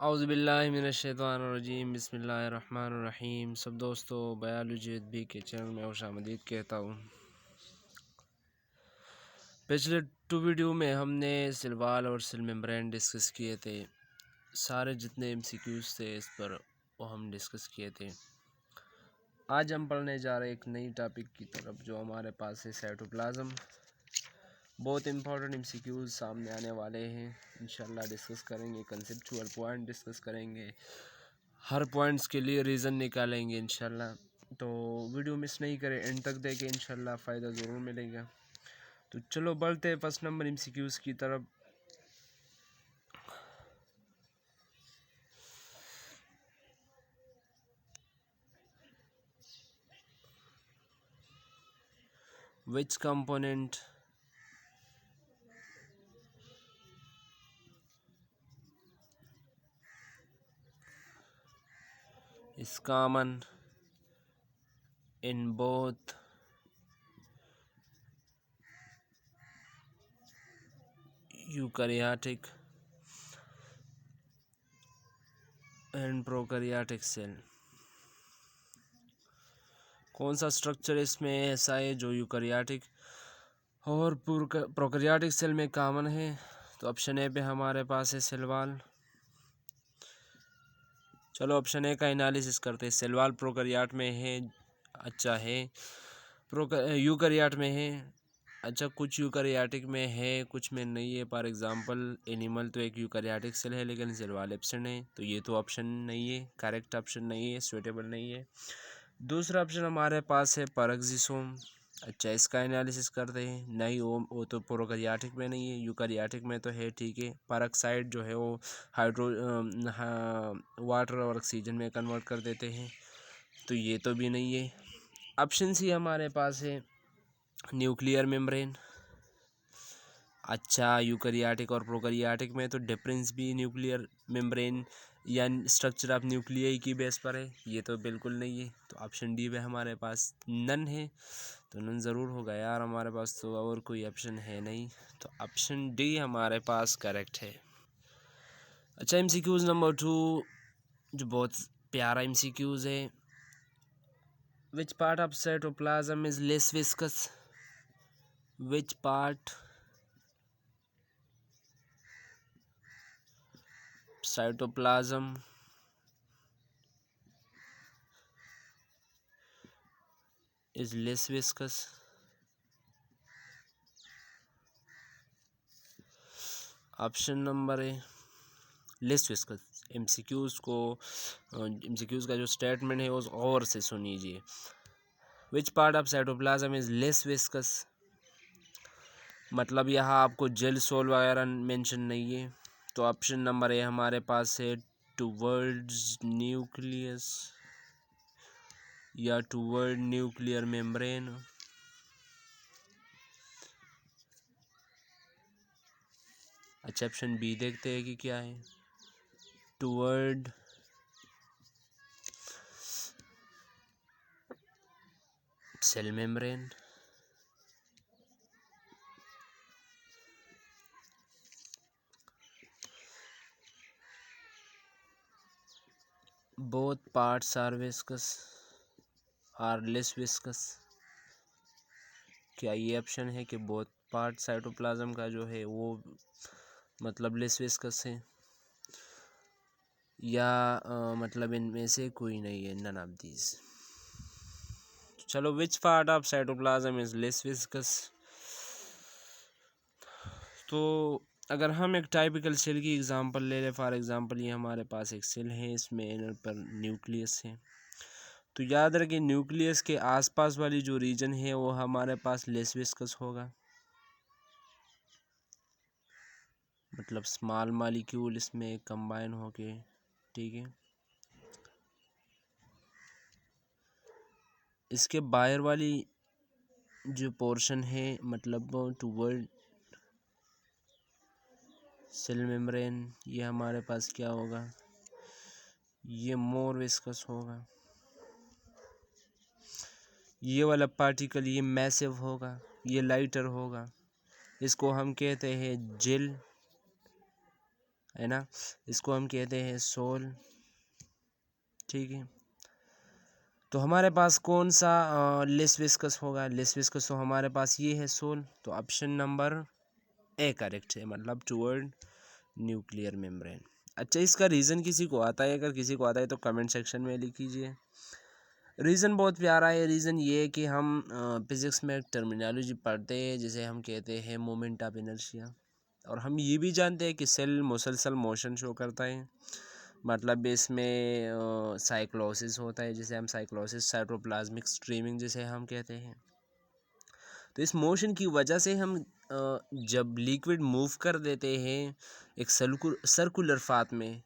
औज़ुबिल्लाहिमिनश्शैतानिर्रजीम बिस्मिल्लाहिर्रहमानिर्रहीम। सब दोस्तों बायोलॉजी विद बी के चैनल में खुशामदीद कहता हूँ। पिछले 2 वीडियो में हमने सेल वॉल और सेल मेम्ब्रेन डिस्कस किए थे। सारे जितने एमसीक्यूज़ थे इस पर वो हम डिस्कस किए थे। आज हम पढ़ने जा रहे एक नई टॉपिक की तरफ जो हमारे पास है साइटोप्लाज्म। बहुत इंपॉर्टेंट एमसीक्यूज़ सामने आने वाले हैं, इंशाल्लाह डिस्कस करेंगे। कंसेप्चुअल पॉइंट डिस्कस करेंगे, हर पॉइंट्स के लिए रीज़न निकालेंगे इंशाल्लाह। तो वीडियो मिस नहीं करें, एंड तक देखें, इंशाल्लाह फ़ायदा ज़रूर मिलेगा। तो चलो बढ़ते हैं फर्स्ट नंबर एमसीक्यूज़ की तरफ। विच component is common in both eukaryotic and prokaryotic cell। कौन सा स्ट्रक्चर इसमें ऐसा है जो यूकैरियोटिक और प्रोकैरियोटिक सेल में कॉमन है? तो ऑप्शन ए पे हमारे पास है सेल वॉल। चलो ऑप्शन ए का एनालिसिस करते हैं। सेल वॉल प्रोकैरियोट में है, अच्छा है। यूकैरियोट में है, अच्छा। कुछ यूकैरियोटिक में है, कुछ में नहीं है। फॉर एग्जांपल एनिमल तो एक यूकैरियोटिक सेल है लेकिन सेल वॉल एब्सेंट है, तो ये तो ऑप्शन नहीं है, करेक्ट ऑप्शन नहीं है, सूटेबल नहीं है। दूसरा ऑप्शन हमारे पास है पैराक्सिसोम। अच्छा, इसका एनालिसिस करते हैं। नहीं, वो तो प्रोकैरियोटिक में नहीं है, यूकैरियोटिक में तो है, ठीक है। पैराक्साइड जो है वो वाटर और ऑक्सीजन में कन्वर्ट कर देते हैं, तो ये तो भी नहीं है। ऑप्शन सी हमारे पास है न्यूक्लियर मेम्ब्रेन। अच्छा, यूकैरियोटिक और प्रोकैरियोटिक में तो डिफरेंस भी न्यूक्लियर मेम्ब्रेन या स्ट्रक्चर ऑफ न्यूक्लियाई की बेस पर है, ये तो बिल्कुल नहीं है। तो ऑप्शन डी में हमारे पास नन है, तो नन ज़रूर होगा यार, हमारे पास तो और कोई ऑप्शन है नहीं, तो ऑप्शन डी हमारे पास करेक्ट है। अच्छा, एमसीक्यूज़ नंबर 2 जो बहुत प्यारा एमसीक्यूज़ है। Which part of cytoplasm is less viscous? Which part cytoplasm is less viscous? Option number है लेस विस्कस। एमसीक्यूज़ का जो स्टेटमेंट है उस और से सुनीजिए। Which part of cytoplasm is less viscous, मतलब यहाँ आपको जेल सोल वगैरह मेंशन नहीं है, तो ऑप्शन नंबर ए हमारे पास है टुवर्ड्स न्यूक्लियस या टुवर्ड न्यूक्लियर मेम्ब्रेन। अच्छा, ऑप्शन बी देखते हैं कि क्या है। Toward cell membrane. Both parts are viscous or less viscous. क्या ये ऑप्शन है कि बोथ पार्ट साइटोप्लाज्म का जो है वो मतलब लेस विस्कस है, या मतलब इनमें से कोई नहीं है, नन ऑफ दीज। चलो, which part of cytoplasm is less viscous? तो अगर हम एक टाइपिकल सेल की एग्जांपल ले लें, फॉर एग्जांपल ये हमारे पास एक सेल है, इसमें इनर पर न्यूक्लियस है, तो याद रखें न्यूक्लियस के आसपास वाली जो रीजन है वो हमारे पास लेस विस्कस होगा, मतलब स्मॉल मॉलिक्यूल इसमें कंबाइन होके, ठीक है। इसके बाहर वाली जो पोर्शन है मतलब टुवर्ड सेल मेम्ब्रेन, ये हमारे पास क्या होगा, ये मोर विस्कस होगा। ये वाला पार्टिकल ये मैसिव होगा, ये लाइटर होगा, इसको हम कहते हैं जेल है ना, इसको हम कहते हैं सोल। ठीक है, तो हमारे पास कौन सा लेस विस्कस होगा? लेस विस्कस तो हमारे पास ये है सोल, तो ऑप्शन नंबर ए करेक्ट है, मतलब टुवर्ड न्यूक्लियर मेम्ब्रेन। अच्छा, इसका रीज़न किसी को आता है? अगर किसी को आता है तो कमेंट सेक्शन में लिख कीजिए। रीज़न बहुत प्यारा है। रीज़न ये है कि हम फिज़िक्स में टर्मिनोलॉजी पढ़ते हैं जिसे हम कहते हैं मोमेंट ऑफ इनर्शिया, और हम ये भी जानते हैं कि सेल मुसलसल मोशन शो करता है, मतलब इसमें साइक्लोसिस होता है, जिसे हम साइक्लोसिस, साइटोप्लाज्मिक स्ट्रीमिंग जिसे हम कहते हैं। तो इस मोशन की वजह से हम जब लिक्विड मूव कर देते हैं एक सर्कुलर पाथ में,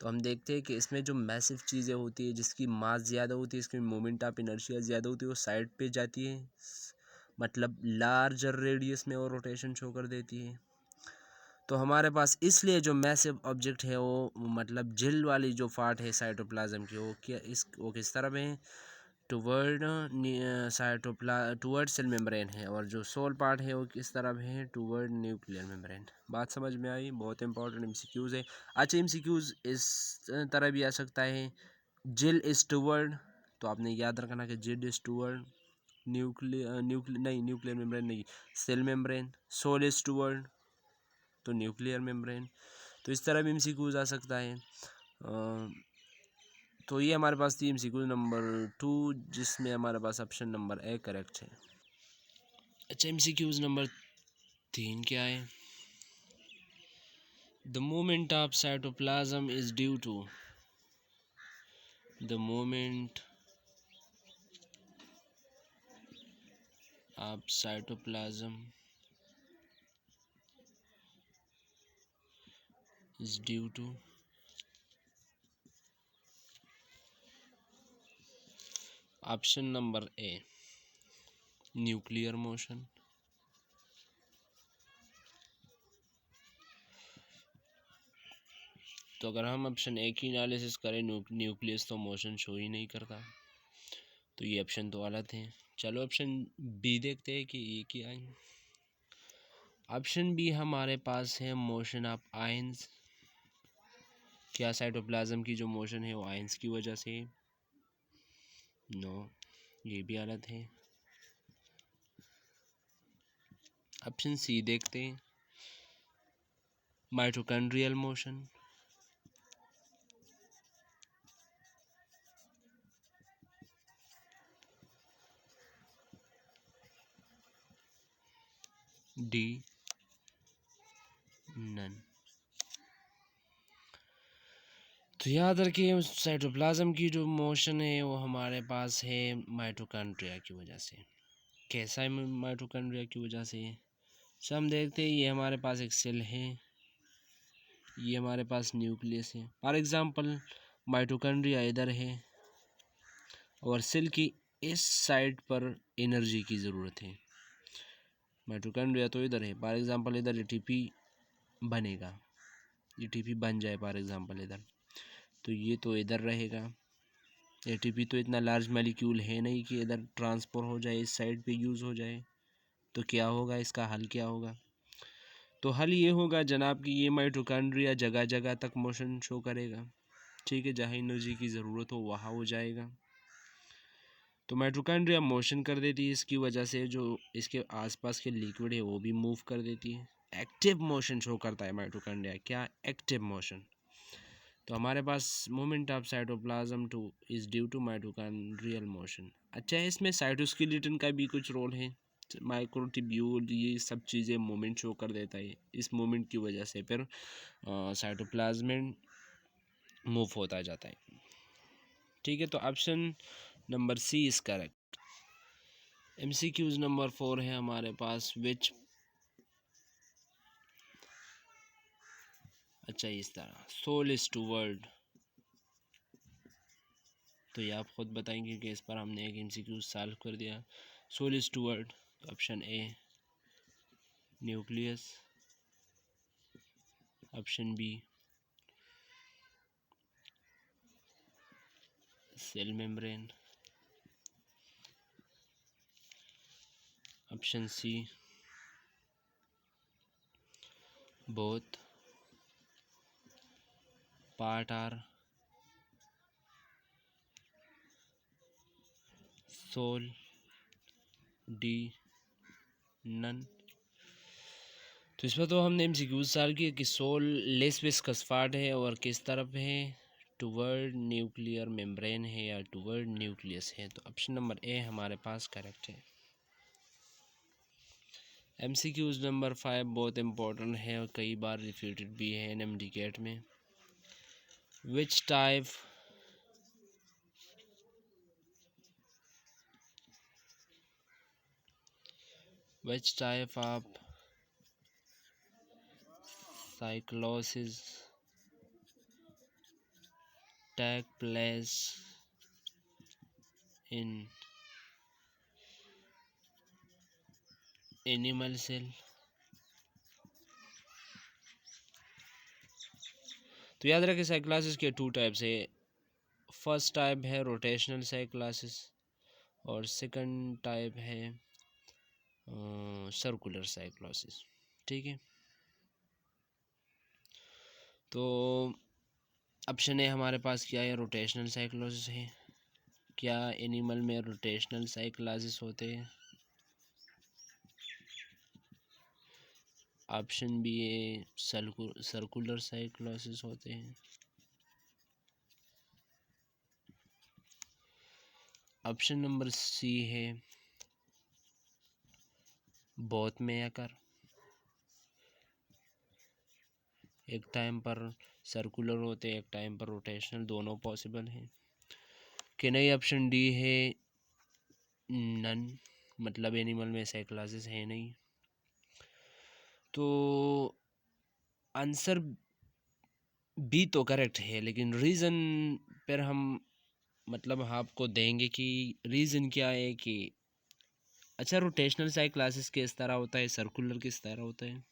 तो हम देखते हैं कि इसमें जो मैसिव चीज़ें होती है, जिसकी मास ज़्यादा होती है, इसकी मोमेंट ऑफ इनर्शिया ज़्यादा होती है, वो साइड पे जाती है, मतलब लार्जर रेडियस में और रोटेशन शो कर देती है। तो हमारे पास इसलिए जो मैसिव ऑब्जेक्ट है वो, मतलब जेल वाली जो पार्ट है साइटोप्लाज्म की, वो किस तरफ है? टुवर्ड टुवर्ड सेल मेम्ब्रेन है, और जो सोल पार्ट है वो किस तरफ है? Toward nuclear membrane. बात समझ में आई? बहुत इंपॉर्टेंट एमसीक्यूज़ है। अच्छा, एमसीक्यूज़ इस तरह भी आ सकता है, जेल इज टुवर्ड, तो आपने याद रखना कि gel is toward nuclear membrane नहीं, cell membrane. Sol is toward, तो न्यूक्लियर मेम्ब्रेन। तो इस तरह भी एमसीक्यूज़ आ सकता है। तो ये हमारे पास थी एमसीक्यू नंबर 2, जिसमें हमारे पास ऑप्शन नंबर ए करेक्ट है। अच्छा, एमसीक्यूज़ नंबर 3 क्या है? The moment of cytoplasm is due to, the moment of cytoplasm is due to, option number A nuclear motion. तो अगर हम ऑप्शन ए की एनालिसिस करें, न्यूक्लियस तो मोशन शो ही नहीं करता, तो ये ऑप्शन तो गलत है। चलो ऑप्शन बी देखते हैं कि ये क्या है। ऑप्शन बी हमारे पास है मोशन ऑफ आयंस। क्या साइटोप्लाज्म की जो मोशन है वो आयंस की वजह से? नो, ये भी गलत है। ऑप्शन सी देखते हैं, माइटोकॉन्ड्रियल मोशन। D none. तो याद रखिए, साइटोप्लाज्म की जो मोशन है वो हमारे पास है माइटोकॉन्ड्रिया की वजह से। कैसा है माइटोकॉन्ड्रिया की वजह से? सब हम देखते हैं, ये हमारे पास एक सेल है, ये हमारे पास न्यूक्लियस है। फॉर एग्जांपल, माइटोकॉन्ड्रिया इधर है और सेल की इस साइड पर एनर्जी की ज़रूरत है। माइटोकॉन्ड्रिया तो इधर है, फॉर एग्जांपल इधर एटीपी बनेगा, एटीपी बन जाए फॉर एग्जांपल इधर, तो ये तो इधर रहेगा। एटीपी तो इतना लार्ज मॉलिक्यूल है नहीं कि इधर ट्रांसफर हो जाए, इस साइड पे यूज़ हो जाए। तो क्या होगा, इसका हल क्या होगा? तो हल ये होगा जनाब कि ये माइटोकॉन्ड्रिया जगह जगह तक मोशन शो करेगा। ठीक है, जहाँ एनर्जी की ज़रूरत हो वहाँ हो जाएगा। तो माइटोकॉन्ड्रिया मोशन कर देती है, इसकी वजह से जो इसके आसपास के लिक्विड है वो भी मूव कर देती है। एक्टिव मोशन शो करता है माइटोकॉन्ड्रिया। क्या? Active motion. तो हमारे पास movement of cytoplasm too is due to mitochondrial motion. अच्छा है, इसमें साइटोस्केलेटन का भी कुछ रोल है। माइक्रोट्यूब्यूल, ये सब चीज़ें मोमेंट शो कर देता है, इस मोमेंट की वजह से फिर साइटोप्लाज्म मूव होता जाता है। ठीक है, तो option number C is correct. MCQs number 4 है हमारे पास, विच, अच्छा इस तरह, सोल इज टू वर्ड, तो ये आप खुद बताएंगे कि इस पर हमने एक एमसीक्यू सॉल्व कर दिया। Sol is toward, option A nucleus, option B cell membrane, option C both, part are sol, D none. तो इसमें तो हमने एमसीक्यूज सॉल्व किया कि सोल लेस विस्कस पार्ट है और किस तरफ है, टुवर्ड न्यूक्लियर मेम्ब्रेन है या टुवर्ड न्यूक्लियस है। तो ऑप्शन नंबर ए हमारे पास करेक्ट है। एमसीक्यूज नंबर 5 बहुत इम्पोर्टेंट है और कई बार रिपीटेड भी है एनएमडी गेट में। विच type of cyclosis take place in animal cell। तो याद रखें साइक्लोसिस के 2 टाइप्स है। फर्स्ट टाइप है रोटेशनल साइक्लोसिस और सेकंड टाइप है सर्कुलर साइक्लोसिस। ठीक है, तो ऑप्शन ए हमारे पास क्या है, रोटेशनल साइक्लोसिस है। क्या एनिमल में रोटेशनल साइक्लोसिस होते हैं? Option B a circular cyclosis होते हैं। ऑप्शन नंबर सी है बोथ में आकर, एक टाइम पर सर्कुलर होते एक टाइम पर रोटेशनल, दोनों पॉसिबल हैं कि नहीं। ऑप्शन डी है नन, मतलब एनिमल में साइक्लोसिस है नहीं। तो आंसर बी तो करेक्ट है, लेकिन रीज़न पर हम मतलब आपको देंगे कि रीज़न क्या है कि अच्छा रोटेशनल साइक्लोसिस किस तरह होता है, सर्कुलर किस तरह होता है।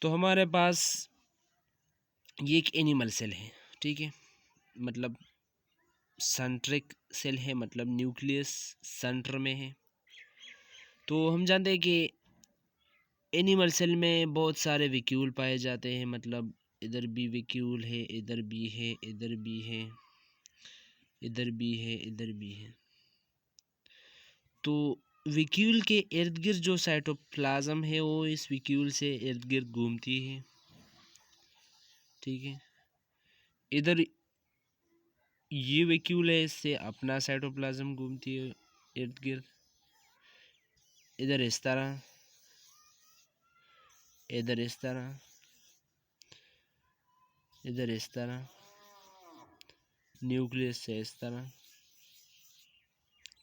तो हमारे पास ये एक एनिमल सेल है, ठीक है, मतलब सेंट्रिक सेल है, मतलब न्यूक्लियस सेंटर में है। तो हम जानते हैं कि एनिमल सेल में बहुत सारे वैक्यूल पाए जाते हैं, मतलब इधर भी वैक्यूल है, इधर भी है, इधर भी है, इधर भी है, इधर भी है। तो वैक्यूल के इर्द गिर्द जो साइटोप्लाज्म है वो इस वैक्यूल से इर्द गिर्द घूमती है। ठीक है, इधर ये वैक्यूल है, इससे अपना साइटोप्लाज्म घूमती है इर्द गिर्द, इधर इस तरह, इधर इस तरह, इधर इस तरह, न्यूक्लियस से इस तरह।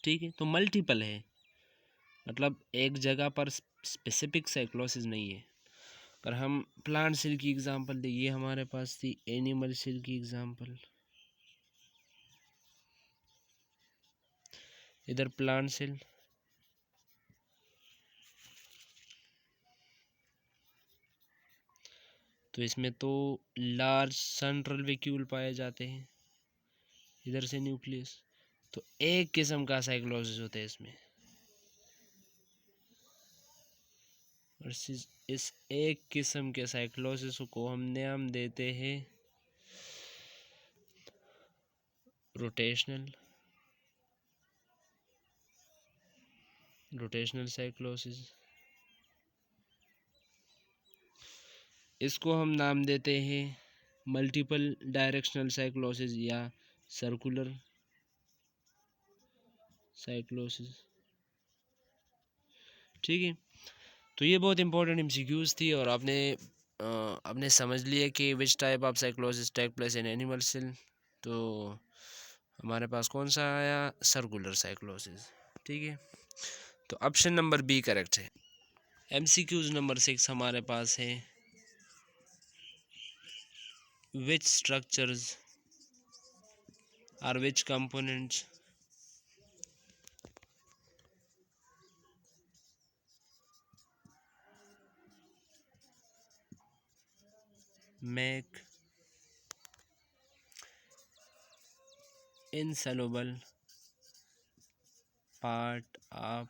ठीक है, तो मल्टीपल है, मतलब एक जगह पर स्पेसिफिक साइक्लोसिस नहीं है। अगर हम प्लांट सेल की एग्जांपल दें, ये हमारे पास थी एनिमल सेल की एग्जांपल, इधर प्लांट सेल, तो इसमें तो लार्ज सेंट्रल वैक्यूल पाए जाते हैं, इधर से न्यूक्लियस। तो एक किस्म का साइक्लोसिस होता है इसमें, और इस एक किस्म के साइक्लोसिस को हम नाम देते हैं रोटेशनल साइक्लोसिस। इसको हम नाम देते हैं मल्टीपल डायरेक्शनल साइक्लोसिस या सर्कुलर साइक्लोसिस। ठीक है, तो ये बहुत इंपॉर्टेंट एमसीक्यूज थी और आपने समझ लिया कि which type of cyclosis take place in animal cell. तो हमारे पास कौन सा आया, सर्कुलर साइक्लोसिस। ठीक है, तो ऑप्शन नंबर बी करेक्ट है। एमसीक्यूज नंबर 6 हमारे पास है, which structures or which components make insoluble part of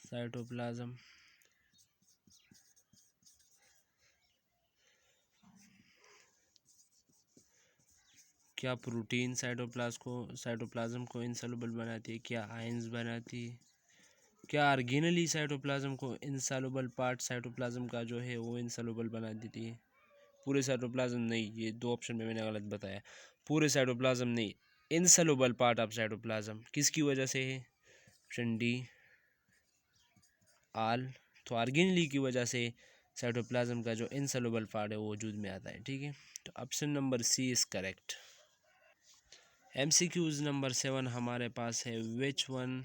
cytoplasm। क्या प्रोटीन साइटोप्लाज्म को इनसॉल्युबल बनाती है? क्या आयंस बनाती है? क्या ऑर्गेनली साइटोप्लाज्म को इनसॉल्युबल पार्ट साइटोप्लाज्म का जो है वो इनसॉल्युबल बना देती है? पूरे साइटोप्लाज्म नहीं, ये दो ऑप्शन में मैंने गलत बताया। पूरे साइटोप्लाज्म नहीं, इनसॉल्युबल पार्ट ऑफ साइटोप्लाज्म। किसकी वजह से है? ऑप्शन डी आल। तो ऑर्गेनली की वजह से साइटोप्लाज्म का जो इनसॉल्युबल पार्ट है वो वजूद में आता है। ठीक है, तो option number C is correct. MCQs number 7 हमारे पास है, which one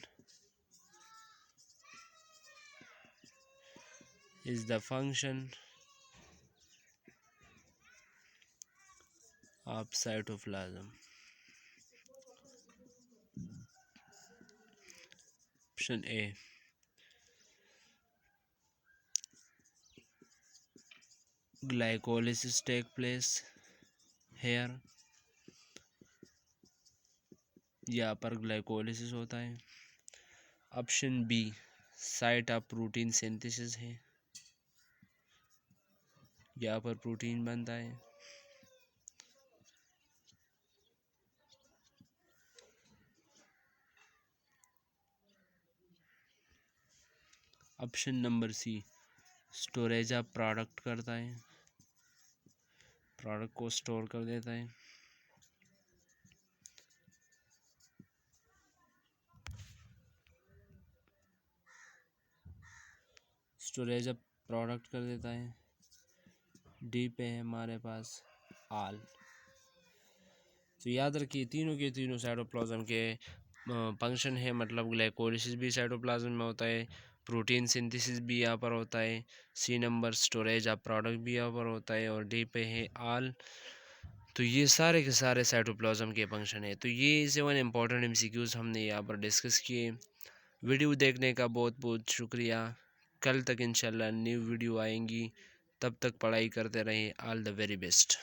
is the function of cytoplasm? Option A glycolysis take place here, यहाँ पर ग्लाइकोलिसिस होता है। Option B site of protein synthesis है, यहाँ पर प्रोटीन बनता है। Option number C storage of product करता है, प्रोडक्ट को स्टोर कर देता है। स्टोरेज ऑफ प्रोडक्ट कर देता है। डी पे है हमारे पास आल। तो याद रखिए तीनों के तीनों साइटोप्लाज्म के फंक्शन है, मतलब ग्लाइकोलिसिस भी साइटोप्लाज्म में होता है, प्रोटीन सिंथेसिस भी यहाँ पर होता है, C number storage of product भी यहाँ पर होता है, और डी पे है आल। तो ये सारे के सारे साइटोप्लाज्म के फंक्शन है। तो ये 7 इंपॉर्टेंट MCQs हमने यहाँ पर डिस्कस किए। वीडियो देखने का बहुत बहुत शुक्रिया। कल तक इंशाल्लाह न्यू वीडियो आएंगी, तब तक पढ़ाई करते रहें। All the very best.